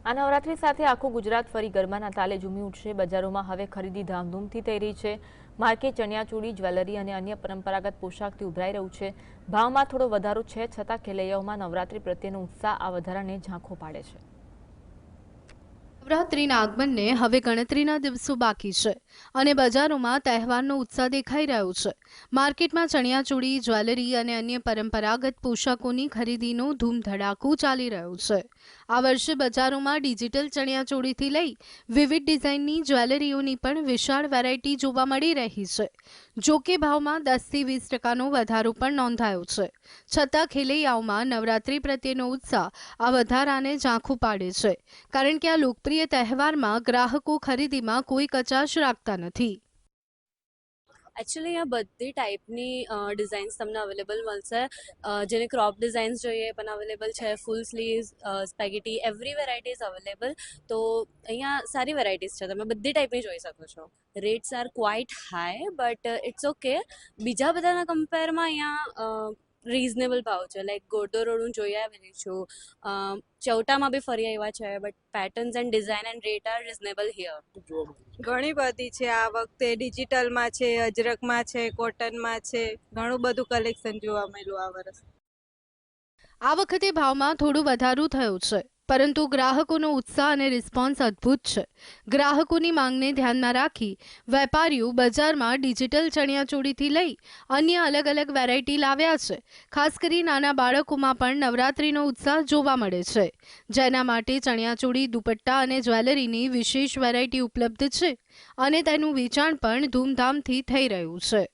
આ નવરાત્રી સાથે આખું ગુજરાત ફરી ગરબાના તાલે ઝૂમી ઉઠશે। બજારોમાં હવે ખરીદી ધામધૂમથી થઈ રહી છે। માર્કેટ ચણિયાચોળી, જ્વેલરી અને અન્ય પરંપરાગત પોશાકથી ઉભરાઈ રહ્યું છે। ભાવમાં થોડો વધારો છે, છતાં ખેલૈયાઓમાં નવરાત્રી પ્રત્યેનો ઉત્સાહ આ વધારાને ઝાંખો પાડે છે। નવરાત્રીના આગમનને હવે ગણતરીના દિવસો બાકી છે અને બજારોમાં તહેવારનો ઉત્સાહ દેખાઈ રહ્યો છે। માર્કેટમાં ચણિયાચોળી, જ્વેલરી અને અન્ય પરંપરાગત પોશાકોની ખરીદીનો ધૂમધડાકો ચાલી રહ્યો છે। આ વર્ષે બજારોમાં ડિજિટલ ચણિયાચોળીથી લઈ વિવિધ ડિઝાઇનની જ્વેલરીઓની પણ વિશાળ વેરાયટી જોવા મળી રહી છે। જો કે ભાવમાં 10થી 20% વધારો પણ નોંધાયો છે, છતાં ખેલૈયાઓમાં નવરાત્રી પ્રત્યેનો ઉત્સાહ આ વધારાને ઝાંખું પાડે છે, કારણ કે આ લોકપ્રિય તહેવારમાં ગ્રાહકો ખરીદીમાં કોઈ કચાશ રાખતા નથી। એકચ્યુઅલી અહીંયા બધી ટાઈપની ડિઝાઇન્સ તમને અવેલેબલ મળશે। જેને ક્રોપ ડિઝાઇન્સ જોઈએ એ પણ અવેલેબલ છે, full sleeves, spaghetti, every variety is available. તો અહીંયા સારી વેરાયટીઝ છે, તમે બધી ટાઈપની જોઈ શકો છો। Rates are quite high but it's okay. બીજા બધાના કમ્પેરમાં અહીંયા રીઝનેબલ ભાવ છે। લાઈક ગોરડો રોડ હું જોઈ આવેલી છું, ચૌટામાં બી ફરી આવ્યા છે, but patterns and design and rate are reasonable here. ઘણી બધી છે આ વખતે, ડિજિટલમાં છે, અજરકમાં છે, કોટનમાં છે, ઘણું બધું કલેક્શન જોવા મળ્યું આ વર્ષે। આ વખતે ભાવમાં થોડો વધારો થયો છે, પરંતુ ગ્રાહકોનો ઉત્સાહ અને રિસ્પોન્સ અદ્ભુત છે। ગ્રાહકોની માંગને ધ્યાનમાં રાખી વેપારીઓ બજારમાં ડિજિટલ ચણિયાચોળીથી લઈ અન્ય અલગ અલગ વેરાયટી લાવ્યા છે। ખાસ કરી નાના બાળકોમાં પણ નવરાત્રીનો ઉત્સાહ જોવા મળે છે, જેના માટે ચણિયાચોળી, દુપટ્ટા અને જ્વેલરીની વિશેષ વેરાયટી ઉપલબ્ધ છે અને તેનું વેચાણ પણ ધૂમધામથી થઈ રહ્યું છે।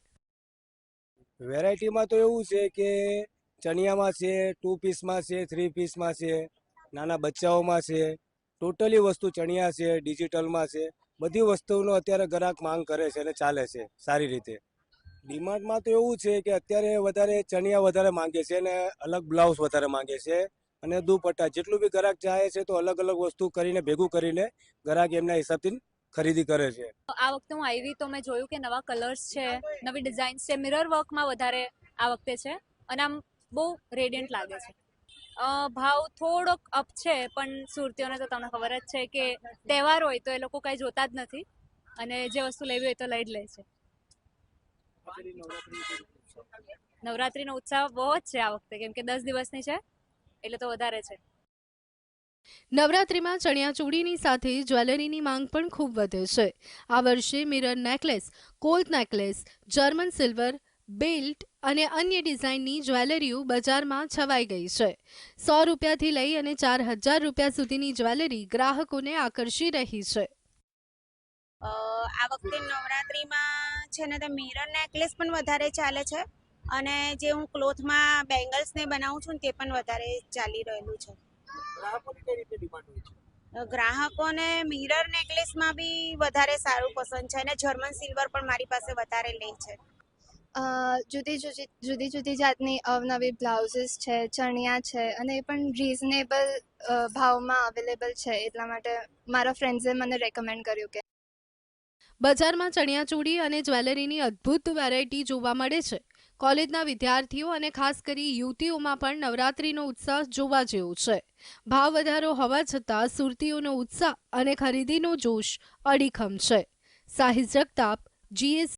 વેરાયટીમાં તો એવું છે કે ચણિયામાં છે, 2 પીસમાં છે, 3 પીસમાં છે, નાના બચ્ચાઓમાં છે, ટોટલી વસ્તુ ચણિયા છે, ડિજિટલમાં છે, બધી વસ્તુનો અત્યારે ગ્રાહક માંગ કરે છે અને ચાલે છે સારી રીતે। ડિમાન્ડમાં તો એવું છે કે અત્યારે વધારે ચણિયા વધારે માંગે છે અને અલગ બ્લાઉઝ વધારે માંગે છે અને દુપટ્ટા, જેટલું બી ગ્રાહક ચાહે છે તો અલગ અલગ વસ્તુ કરીને ભેગું કરીને ગ્રાહક એમના હિસાબથી ખરીદી કરે છે। આ વખતે હું આવી તો મેં જોયું કે નવા કલર્સ છે, નવી ડિઝાઇન્સ છે, મિરર વર્કમાં વધારે આ વખતે છે અને આમ બહુ રેડિયન્ટ લાગે છે। ભાવ થોડોક અપ છે, પણ સુરતીઓને તો તમને ખબર જ છે કે તહેવાર હોય તો એ લોકો કંઈ જોતા જ નથી અને જે વસ્તુ લેવી હોય તો લઈ જ લે છે। નવરાત્રીનો ઉત્સાહ બહુ જ છે આ વખતે, કેમ કે 10 દિવસની છે એટલે તો વધારે છે। નવરાત્રીમાં ચણિયાચોળીની સાથે જ્વેલરીની માંગ પણ ખૂબ વધે છે। આ વર્ષે mirror necklace, cold necklace, German silver, belt અને અન્ય ડિઝાઇનની જ્વેલરીઓ બજારમાં છવાઈ ગઈ છે। 100 રૂપિયાથી લઈ અને 4000 રૂપિયા સુધીની જ્વેલરી ગ્રાહકોને આકર્ષી રહી છે। આ વખતે નવરાત્રીમાં છે ને તે મિરર નેકલેસ પણ વધારે ચાલે છે અને જે હું ક્લોથમાં બેંગલ્સ ને બનાવું છું ને તે પણ વધારે ચાલી રહેલું છે। ગ્રાહકોને મિરર નેકલેસમાં બી વધારે સારું પસંદ છે અને જર્મન સિલ્વર પણ મારી પાસે વધારે લે છે। જુદી જુદી જાતની અવનવી બ્લાઉઝીસ છે, ચણિયા છે અને એ પણ રીઝનેબલ ભાવમાં અવેલેબલ છે, એટલા માટે મારા ફ્રેન્ડ્સે મને રેકમેન્ડ કર્યું કે બજારમાં ચણિયાચોળી અને જ્વેલરીની અદ્ભુત વેરાયટી જોવા મળે છે। કોલેજના વિદ્યાર્થીઓ અને ખાસ કરી યુવતીઓમાં પણ નવરાત્રીનો ઉત્સાહ જોવા જેવો છે। ભાવ વધારો હોવા છતાં સુરતીઓનો ઉત્સાહ અને ખરીદીનો જોશ અડીખમ છે। સાહિલ જગતાપ, GS